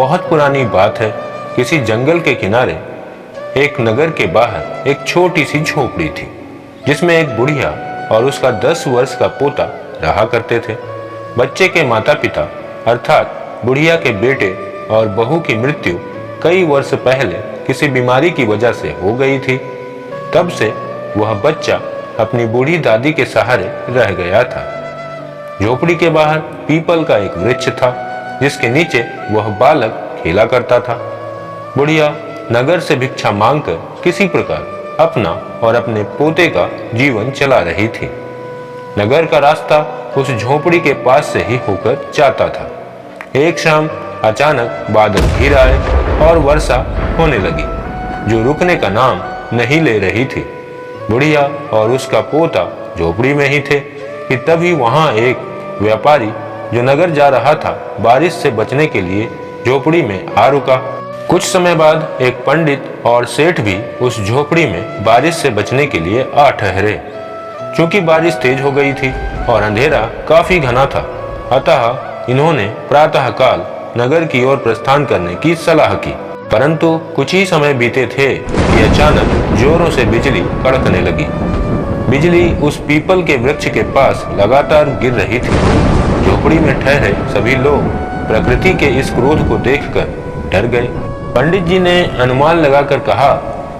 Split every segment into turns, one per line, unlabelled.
बहुत पुरानी बात है। किसी जंगल के किनारे एक नगर के बाहर एक छोटी सी झोपड़ी थी, जिसमें एक बुढ़िया और उसका 10 वर्ष का पोता रहा करते थे। बच्चे के माता पिता अर्थात बुढ़िया के बेटे और बहू की मृत्यु कई वर्ष पहले किसी बीमारी की वजह से हो गई थी। तब से वह बच्चा अपनी बूढ़ी दादी के सहारे रह गया था। झोपड़ी के बाहर पीपल का एक वृक्ष था, जिसके नीचे वह बालक खेला करता था। बुढ़िया नगर से भिक्षा मांगकर किसी प्रकार अपना और अपने पोते का जीवन चला रही थी। नगर का रास्ता उस झोपड़ी के पास से ही होकर जाता था। एक शाम अचानक बादल घिर आए और वर्षा होने लगी, जो रुकने का नाम नहीं ले रही थी। बुढ़िया और उसका पोता झोपड़ी में ही थे कि तभी वहां एक व्यापारी जो नगर जा रहा था, बारिश से बचने के लिए झोपड़ी में आ रुका। कुछ समय बाद एक पंडित और सेठ भी उस झोपड़ी में बारिश से बचने के लिए आ ठहरे। चूंकि बारिश तेज हो गई थी और अंधेरा काफी घना था, अतः इन्होंने प्रातःकाल नगर की ओर प्रस्थान करने की सलाह की। परंतु कुछ ही समय बीते थे कि अचानक जोरों से बिजली कड़कने लगी। बिजली उस पीपल के वृक्ष के पास लगातार गिर रही थी। झोपड़ी में ठहरे सभी लोग प्रकृति के इस क्रोध को देखकर डर गए। पंडित जी ने अनुमान लगाकर कहा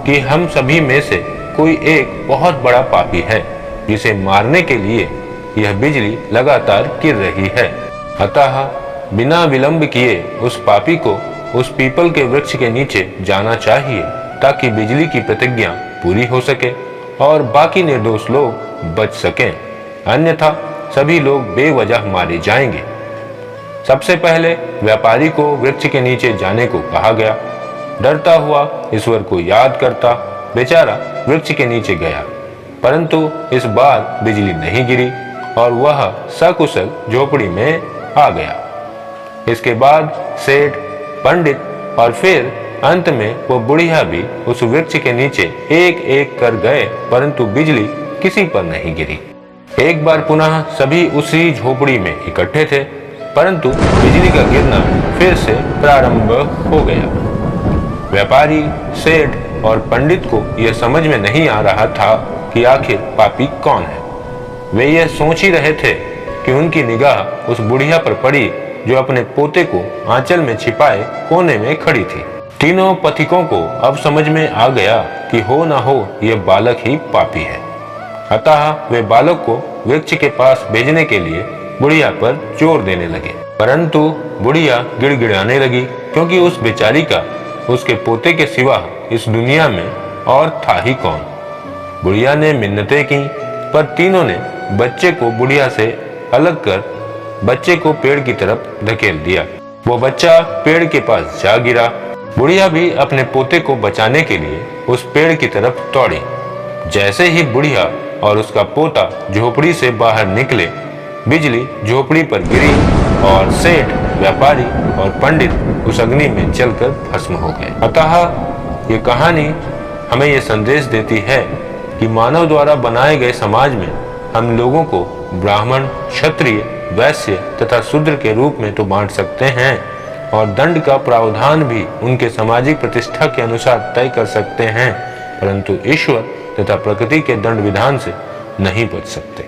कि हम सभी में से कोई एक बहुत बड़ा पापी है, जिसे मारने के लिए यह बिजली लगातार गिर रही है। अतः बिना विलंब किए उस पापी को उस पीपल के वृक्ष के नीचे जाना चाहिए, ताकि बिजली की प्रतिज्ञा पूरी हो सके और बाकी निर्दोष लोग बच सकें, अन्यथा सभी लोग बेवजह मारे जाएंगे। सबसे पहले व्यापारी को वृक्ष के नीचे जाने को कहा गया। डरता हुआ ईश्वर को याद करता बेचारा वृक्ष के नीचे गया, परंतु इस बार बिजली नहीं गिरी और वह सकुशल झोपड़ी में आ गया। इसके बाद सेठ, पंडित और फिर अंत में वो बुढ़िया भी उस वृक्ष के नीचे एक एक कर गए, परंतु बिजली किसी पर नहीं गिरी। एक बार पुनः सभी उसी झोपड़ी में इकट्ठे थे, परंतु बिजली का गिरना फिर से प्रारंभ हो गया। व्यापारी, सेठ और पंडित को यह समझ में नहीं आ रहा था कि आखिर पापी कौन है। वे यह सोच ही रहे थे कि उनकी निगाह उस बुढ़िया पर पड़ी, जो अपने पोते को आंचल में छिपाए कोने में खड़ी थी। तीनों पथिकों को अब समझ में आ गया कि हो ना हो यह बालक ही पापी है। अतः वे बालक को वृक्ष के पास भेजने के लिए बुढ़िया पर जोर देने लगे, परंतु बुढ़िया गिड़गिड़ाने लगी, क्योंकि उस बेचारी का उसके पोते के सिवा इस दुनिया में और था ही कौन। बुढ़िया ने मिन्नतें की, पर तीनों ने बच्चे को बुढ़िया से अलग कर बच्चे को पेड़ की तरफ धकेल दिया। वो बच्चा पेड़ के पास जा गिरा। बुढ़िया भी अपने पोते को बचाने के लिए उस पेड़ की तरफ दौड़ी। जैसे ही बुढ़िया और उसका पोता झोपड़ी से बाहर निकले, बिजली झोपड़ी पर गिरी और सेठ, व्यापारी और पंडित उस अग्नि में जलकर भस्म हो गए। अतः ये कहानी हमें ये संदेश देती है कि मानव द्वारा बनाए गए समाज में हम लोगों को ब्राह्मण, क्षत्रिय, वैश्य तथा शूद्र के रूप में तो बांट सकते हैं और दंड का प्रावधान भी उनके सामाजिक प्रतिष्ठा के अनुसार तय कर सकते हैं, परंतु ईश्वर तथा प्रकृति के दंड विधान से नहीं बच सकते।